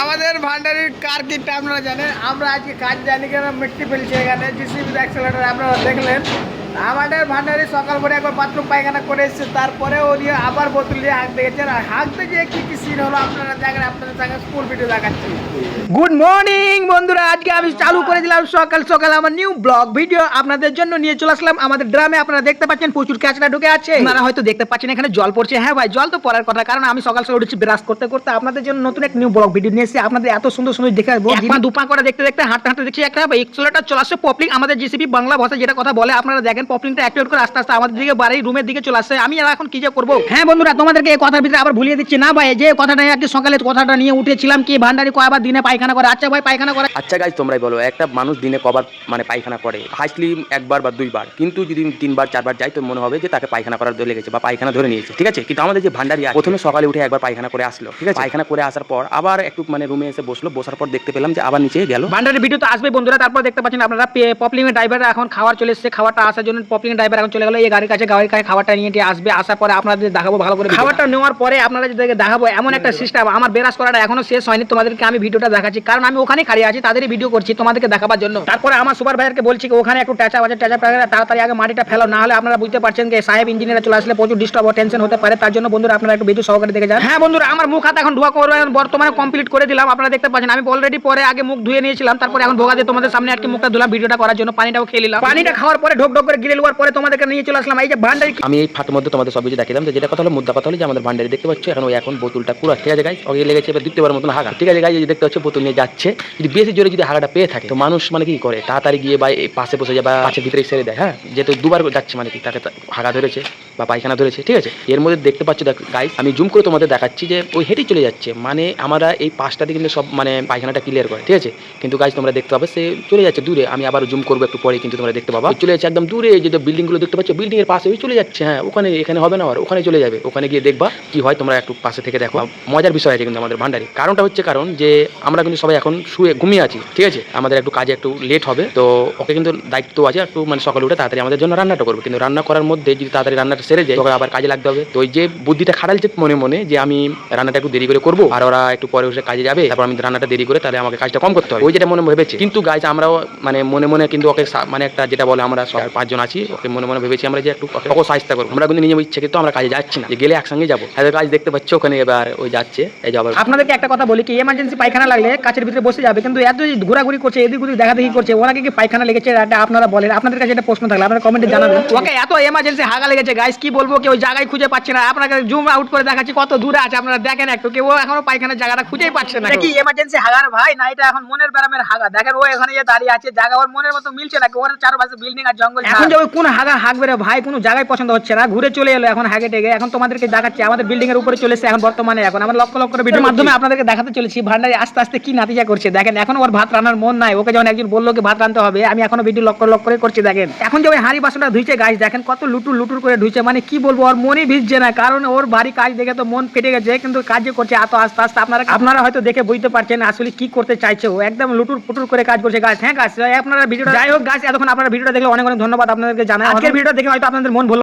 আমাদের ভান্ডারির কার কিটটা আপনারা জানেন। আমরা আজকে কাজ জানি কেন মিট্টি ফেলছি এখানে জিসিবি অ্যাক্সেলেটার আপনারা দেখলেন। আমাদের ভান্ডারি সকাল করে একবার বাথরুম পায়খানা করে এসেছে, তারপরে ও নিয়ে আবার বোতল নিয়ে হাঁকতে গেছে। আর হাঁকতে যে কি কি সিন হলো আপনারা দেখেন, আপনাদের সঙ্গে স্কুল ভিডিও দেখাচ্ছি। গুড মর্নিং বন্ধুরা, আজকে আমি চালু করে দিলাম সকাল সকাল আমার নিউ ব্লগ ভিডিও আপনাদের জন্য নিয়ে চলে আসলাম আমাদের গ্রামে। আপনারা দেখতে পাচ্ছেন প্রচুর ক্যাচড়া ঢুকে আছে, আপনারা হয়তো দেখতে পাচ্ছেন এখানে জল পড়ছে। হ্যাঁ ভাই, জল তো পড়ার কথা, কারণ আমি সকাল সকাল উঠেছি ব্রাশ করতে করতে আপনাদের জন্য নতুন এক নিউ ব্লগ ভিডিও নিয়ে এসেছি। আপনাদের এত সুন্দর সুন্দর দেখে দুপা করে দেখতে দেখতে হাঁটতে হাঁটতে দেখছি একটা এক্সেলেটার চলে আসছে পপলিং, আমাদের জিসিবি বাংলা ভাষা যেটা কথা বলে আপনারা দেখেন। পপলিংটা অ্যাক্টিভেট করে আস্তে আস্তে আমাদের দিকে বাড়ির রুমের দিকে চলে আসছে। আমি এখন কি যে করবো। হ্যাঁ বন্ধুরা, তোমাদেরকে এই কথার ভিতরে আবার ভুলিয়ে দিচ্ছি না ভাই, যে কথাটা আজকে সকালে কথাটা নিয়ে উঠেছিলাম কি ভান্ডারি কয়বার দিনে পায়খানা করে। আচ্ছা ভাই, পায়খানা করে আচ্ছা গাইজ, তোমরাই বলো একটা মানুষ দিনে কবার মানে পায়খানা করে? হাইস্টলি একবার বা দুইবার, কিন্তু যদি তিনবার চারবার যায় তো মনে হবে যে তাকে পায়খানা করার ধরে লেগেছে বা পায়খানা ধরে নিয়েছে, ঠিক আছে। কিন্তু আমাদের যে ভান্ডারি প্রথমে সকালে উঠে একবার পায়খানা করে আসলো, ঠিক আছে। পায়খানা করে আসার পর আবার একটু মানে রুমে এসে বসলো, বসার পর দেখতে পেলাম যে আবার নিচে গেল। ভান্ডারির ভিডিও তো আসবে বন্ধুরা। তারপর দেখতে পাচ্ছেন আপনারা পপলিং এর ড্রাইভার এখন খাবার চলে এসেছে। খাবারটা আসার জন্য পপলিং এর ড্রাইভার এখন চলে গেল এই গাড়ির কাছে খাবারটা নিয়ে আসবে। আসার পরে আপনাদের দেখাবো ভালো করে। খাবারটা নেওয়ার পরে আপনারা যদি দেখাবো এমন একটা সিস্টেম। আমার বেরাস করাটা এখনো শেষ হয়নি, তোমাদেরকে আমি ভিডিওটা দেখাচ্ছি, কারণ আমি ওখানে খালি আছি, তাদেরই ভিডিও করছি তোমাদেরকে দেখাবার জন্য। তারপরে আমার সুপারভাইজারকে বলছি কি ওখানে একটু টাচা তাড়াতাড়ি আগে মাটিটা ফেলো, না হলে আপনারা বুঝতে পারছেন যে সাহেব ইঞ্জিনিয়ার চলে আসলে প্রচুর ডিস্টার্ব ও টেনশন হতে পারে। তার জন্য বন্ধুরা আপনারা একটু ভিডিও সহকারে দেখে যান। হ্যাঁ বন্ধুরা, আমার মুখ হাত এখন ধোয়া করে বর্তমানে কমপ্লিট করে দিলাম। আপনারা দেখতে পাচ্ছেন আমি অলরেডি পরে আগে মুখ ধুয়ে নিয়েছিলাম, তারপরে এখন ভোগা দিয়ে তোমাদের সামনে আজকে মুখটা ধুলাম ভিডিওটা করার জন্য। পানিটাও খেয়ে নিলাম। পানিটা খাওয়ার পরে ঢোক ঢোক করে গিলে নেওয়ার পরে তোমাদেরকে নিয়ে চলে আসলাম এই যে ভান্ডারি। আমি এই ফাটের মধ্যে তোমাদের সব কিছু দেখিলাম। যেটা কথা হলো, মুদ্রা কথা হলো যে আমাদের ভান্ডারি দেখতে পাচ্ছ এখন বোতলটা পুরো, ঠিক আছে গাইজ। ওকে লেগেছে এবার দ্বিতীয়বার মতন হাগা, ঠিক আছে গাইজ। দেখতে পাচ্ছ বোতল নিয়ে যাচ্ছে। যদি বেশি জোরে যদি হাগাটা পেয়ে থাকে তো মানুষ মানে কি করে, তাড়াতাড়ি গিয়ে বা এই পাশে বসে যায় বা পাশের ভিতরে ছেড়ে দেয়। হ্যাঁ, যেহেতু দুবার যাচ্ছে মানে কি তাকে হাগা ধরেছে বা পায়খানা ধরেছে, ঠিক আছে। এর মধ্যে দেখতে পাচ্ছ গাইজ, আমি জুম করে তোমাদের দেখাচ্ছি যে ওই হেঁটেই চলে যাচ্ছে। মানে আমরা এই পাঁচটা দিকে কিন্তু সব মানে পায়খানাটা ক্লিয়ার করে, ঠিক আছে। কিন্তু গাইজ তোমরা দেখতে পাবে সে চলে যাচ্ছে দূরে। আমি আবার জুম করবো একটু পরে, কিন্তু তোমরা দেখতে পাবা চলে যাচ্ছে একদম দূরে। যে বিল্ডিং গুলো দেখতে পাচ্ছ, বিল্ডিং এর পাশে চলে যাচ্ছে। হ্যাঁ, ওখানে এখানে হবে না, আর ওখানে চলে যাবে। ওখানে গিয়ে দেখবা কি হয়, তোমরা একটু পাশে থেকে দেখো। মজার বিষয় আছে কিন্তু আমাদের ভান্ডারি। কারণটা হচ্ছে কারণ যে আমরা কিন্তু সবাই এখন শুয়ে ঘুমিয়ে আছি, ঠিক আছে। আমাদের একটু কাজে একটু লেট হবে, তো ওকে কিন্তু দায়িত্ব আছে একটু মানে সকালে উঠে তাড়াতাড়ি আমাদের জন্য রান্নাটা করবে। কিন্তু রান্না করার মধ্যে যদি তাড়াতাড়ি রান্নাটা সেরে যায় তোকে আবার কাজে লাগতে হবে। তো ওই যে বুদ্ধিটা খাটালছে মনে মনে যে আমি রান্নাটা একটু দেরি করে করবো, আর ওরা একটু পরে এসে কাজে যাবে, তারপর আমি রান্নাটা দেরি করে তাহলে আমাকে কাজটা কম করতে হবে, ওই যেটা মনে ভেবেছে। কিন্তু গাইজ আমরাও মানে মনে মনে কিন্তু ওকে মানে একটা যেটা বলে আমরা সব পাঁচজন আছি, ওকে মনে মনে ভেবেছি আমরা যে একটু ওকে সাহায্য করবো। আমরা কিন্তু নিজের ইচ্ছে কিন্তু আমরা কাজে যাচ্ছি না, যে গেলে একসঙ্গে যাবো। হ্যাঁ কাজ দেখতে পাচ্ছ ওখানে এবার ওই যাচ্ছে। এই যাবার আপনাদেরকে একটা কথা বলি কি, এমার্জেন্সি পায়খানা লাগলে কাছের ভিতরে বসে যাবে, কিন্তু এত ঘোরাঘুরি করছে এদিক ওদিক দেখাদেখি করছে, ওনাকে কি পায়খানা লেগেছে এটা আপনারা বলেন। আপনাদের কাছে একটা প্রশ্ন থাকলে আপনারা কমেন্টে জানাবেন। ওকে এত এমার্জেন্সি হাগা লেগেছে গাইস, কি বলবো, কেউ জায়গায় খুঁজে পাচ্ছে না। আপনাকে জুম আউট করে দেখাচ্ছি কত দূরে আছে, আপনারা দেখেন একটু। কেউ এখনো পায়খানার জায়গাটা খুঁজেই পাচ্ছে না। কি এমার্জেন্সি হাগার ভাই না, এটা এখন মনের ব্যারামের হাগা। দেখেন ও এখানে যে দাঁড়িয়ে আছে, জায়গা ওর মনের মতো মিলছে না। ওর চারপাশে বিল্ডিং আর জঙ্গল, এখন যে কোন হাগা হাগবে রে ভাই, কোনো জায়গায় পছন্দ হচ্ছে না। ঘুরে চলে এলো এখন হাগে টেগে। এখন তোমাদেরকে দেখাচ্ছি আমাদের বিল্ডিং এর উপরে চলে এসেছে এখন বর্তমানে। এখন আমরা লক্ষ লক্ষ করে ভিডিওর মাধ্যমে আপনাদেরকে দেখাতে চলেছি ভান্ডারি আস্তে আস্তে কি নাতিজা করছে। দেখেন এখন ওর ভাত রান্নার মন নাই। ওকে যখন একজন বললো কি ভাত রান্নতে হবে, আমি এখনো ভিডিও লক্ষ লক্ষ করে করছি। দেখেন এখন যে ওই হাঁড়ি বাসনটা ধুইছে গাইস, দেখেন কত লুটুর লুটুর করে ধুইছে। মানে কি বলবো, ওর মনই ভিজছে না, কারণ ওর বাড়ি কাজ দেখে তো মন ফেটে গেছে। কিন্তু কাজ যে করছে এত আস্তে আস্তে আপনারা হয়তো দেখে বুঝতে পারছেন আসলে কি করতে চাইছে। ও একদম লুটুর পুটুর করে কাজ করছে গাছ। হ্যাঁ গাছ, আপনারা ভিডিওটা যাই হোক গাছ, এতক্ষণ আপনারা ভিডিওটা দেখলে অনেক অনেক ধন্যবাদ আপনাদেরকে জানাই। আজকের ভিডিওটা দেখে হয়তো আপনাদের মন